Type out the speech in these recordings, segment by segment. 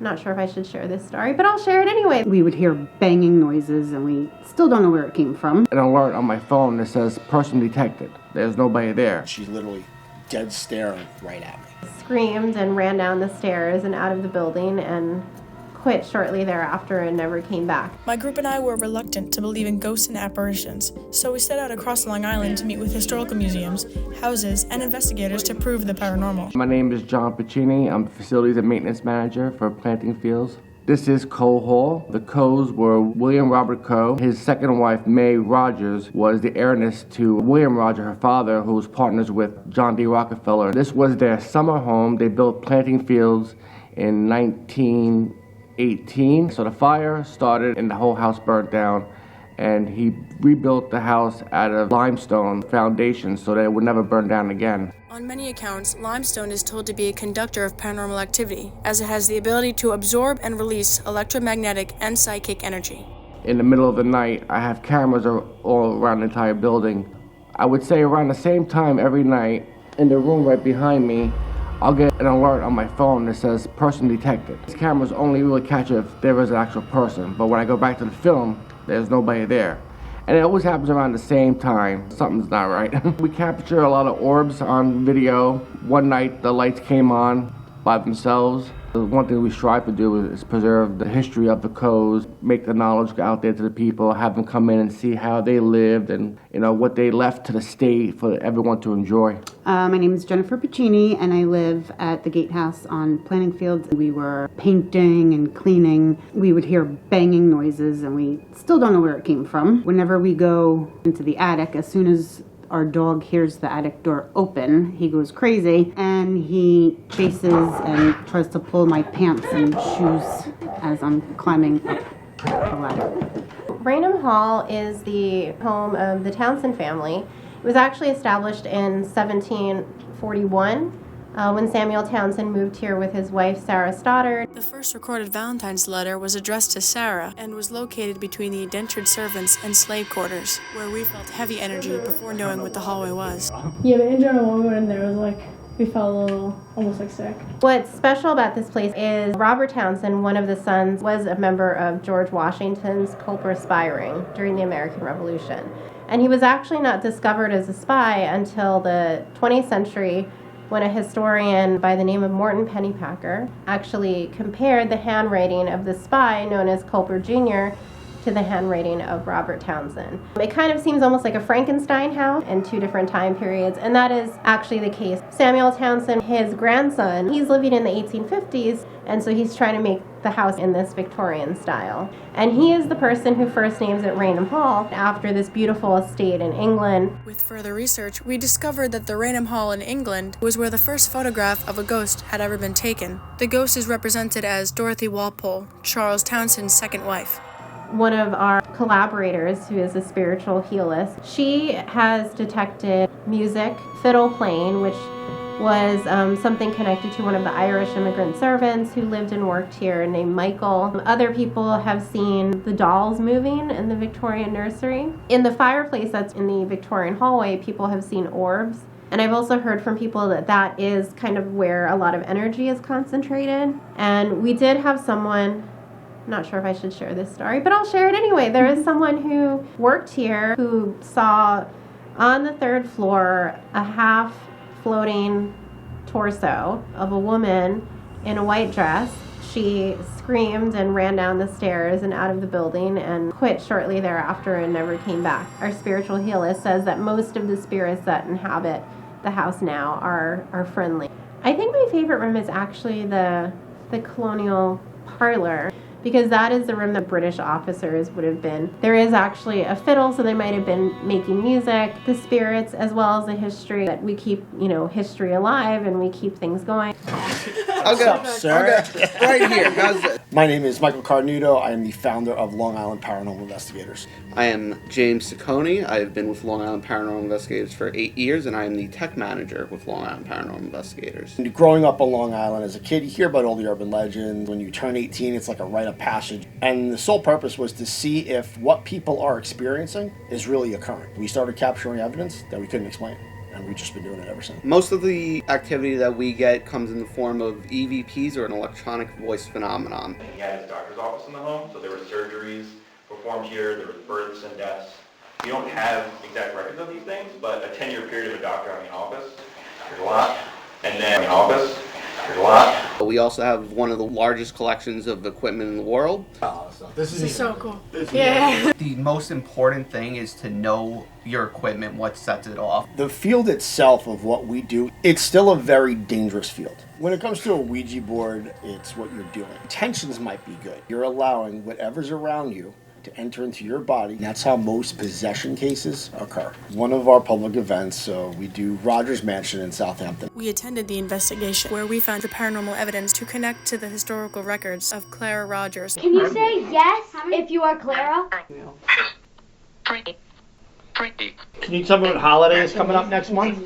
not sure if I should share this story, but I'll share it anyway. We would hear banging noises and we still don't know where it came from. An alert on my phone that says person detected. There's nobody there. She's literally dead staring right at me. Screamed and ran down the stairs and out of the building and quit shortly thereafter and never came back. My group and I were reluctant to believe in ghosts and apparitions, so we set out across Long Island to meet with historical museums, houses, and investigators to prove the paranormal. My name is John Piccini. I'm Facilities and Maintenance Manager for Planting Fields. This is Coe Hall. The Coes were William Robert Coe. His second wife, May Rogers, was the heiress to William Rogers, her father, who was partners with John D. Rockefeller. This was their summer home. They built Planting Fields in 1918. So the fire started and the whole house burnt down, and he rebuilt the house out of limestone foundation so that it would never burn down again. On many accounts, limestone is told to be a conductor of paranormal activity, as it has the ability to absorb and release electromagnetic and psychic energy. In the middle of the night, I have cameras all around the entire building. I would say around the same time every night, in the room right behind me, I'll get an alert on my phone that says person detected. These cameras only really catch if there is an actual person, but when I go back to the film, there's nobody there. And it always happens around the same time. Something's not right. We capture a lot of orbs on video. One night the lights came on by themselves. The one thing we strive to do is preserve the history of the Coes, make the knowledge go out there to the people, have them come in and see how they lived and what they left to the state for everyone to enjoy. My name is Jennifer Piccini and I live at the Gatehouse on Planting Fields. We were painting and cleaning. We would hear banging noises and we still don't know where it came from. Whenever we go into the attic, as soon as our dog hears the attic door open, he goes crazy and he chases and tries to pull my pants and shoes as I'm climbing up the ladder. Raynham Hall is the home of the Townsend family. It was actually established in 1741 when Samuel Townsend moved here with his wife Sarah Stoddard. The first recorded Valentine's letter was addressed to Sarah and was located between the indentured servants and slave quarters, where we felt heavy energy before knowing what the hallway was. Yeah, but in general, when we went in there, it was we felt a little, almost sick. What's special about this place is Robert Townsend, one of the sons, was a member of George Washington's Cooper Spying during the American Revolution. And he was actually not discovered as a spy until the 20th century, when a historian by the name of Morton Pennypacker actually compared the handwriting of the spy known as Cooper Jr. to the handwriting of Robert Townsend. It kind of seems almost like a Frankenstein house in two different time periods, and that is actually the case. Samuel Townsend, his grandson, he's living in the 1850s, and so he's trying to make the house in this Victorian style. And he is the person who first names it Raynham Hall after this beautiful estate in England. With further research, we discovered that the Raynham Hall in England was where the first photograph of a ghost had ever been taken. The ghost is represented as Dorothy Walpole, Charles Townsend's second wife. One of our collaborators, who is a spiritual healist, she has detected music, fiddle playing, which was something connected to one of the Irish immigrant servants who lived and worked here named Michael. Other people have seen the dolls moving in the Victorian nursery. In the fireplace that's in the Victorian hallway, people have seen orbs. And I've also heard from people that that is kind of where a lot of energy is concentrated. And we did have someone, I'm not sure if I should share this story, but I'll share it anyway. There is someone who worked here who saw on the third floor a half floating torso of a woman in a white dress. She screamed and ran down the stairs and out of the building and quit shortly thereafter and never came back. Our spiritual healer says that most of the spirits that inhabit the house now are friendly. I think my favorite room is actually the colonial parlor, because that is the room that British officers would have been. There is actually a fiddle, so they might have been making music. The spirits, as well as the history, that we keep, history alive and we keep things going. What's up, sir? Right here. How's it? My name is Michael Carnudo. I am the founder of Long Island Paranormal Investigators. I am James Ciccone. I have been with Long Island Paranormal Investigators for 8 years, and I am the tech manager with Long Island Paranormal Investigators. And growing up on Long Island as a kid, you hear about all the urban legends. When you turn 18, it's like a rite of passage. And the sole purpose was to see if what people are experiencing is really occurring. We started capturing evidence that we couldn't explain. and we've just been doing it ever since. Most of the activity that we get comes in the form of EVPs, or an electronic voice phenomenon. He had his doctor's office in the home, so there were surgeries performed here, there were births and deaths. You don't have exact records of these things, but a 10-year period of a doctor having an office, there's a lot. And then an office, there's a lot. We also have one of the largest collections of equipment in the world. This is so cool. Yeah. The most important thing is to know your equipment, what sets it off. The field itself of what we do, it's still a very dangerous field. When it comes to a Ouija board, it's what you're doing. Intentions might be good. You're allowing whatever's around you to enter into your body. That's how most possession cases occur. One of our public events, we do Rogers Mansion in Southampton. We attended the investigation where we found the paranormal evidence to connect to the historical records of Clara Rogers. Can you say yes if you are Clara? Can you tell me what holiday is coming up next month?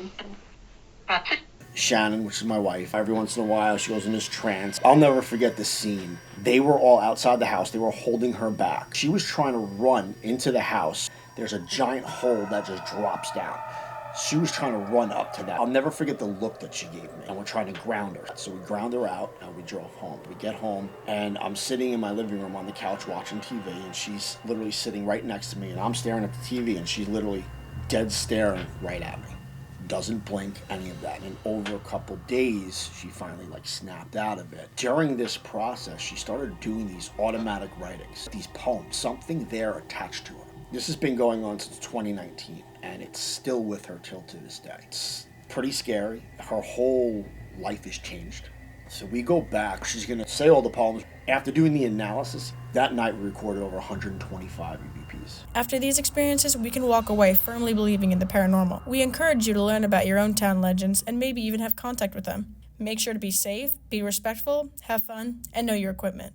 Shannon, which is my wife, every once in a while she goes in this trance. I'll never forget the scene. They were all outside the house. They were holding her back. She was trying to run into the house. There's a giant hole that just drops down. She was trying to run up to that. I'll never forget the look that she gave me. And we're trying to ground her. So we ground her out and we drove home. We get home and I'm sitting in my living room on the couch watching TV, and she's literally sitting right next to me, and I'm staring at the TV and she's literally dead staring right at me. Doesn't blink, any of that. And over a couple days, she finally snapped out of it. During this process, she started doing these automatic writings, these poems, something there attached to her. This has been going on since 2019, and it's still with her till to this day. It's pretty scary. Her whole life has changed. So we go back, she's gonna say all the poems. After doing the analysis, that night we recorded over 125 EVPs. After these experiences, we can walk away firmly believing in the paranormal. We encourage you to learn about your own town legends and maybe even have contact with them. Make sure to be safe, be respectful, have fun, and know your equipment.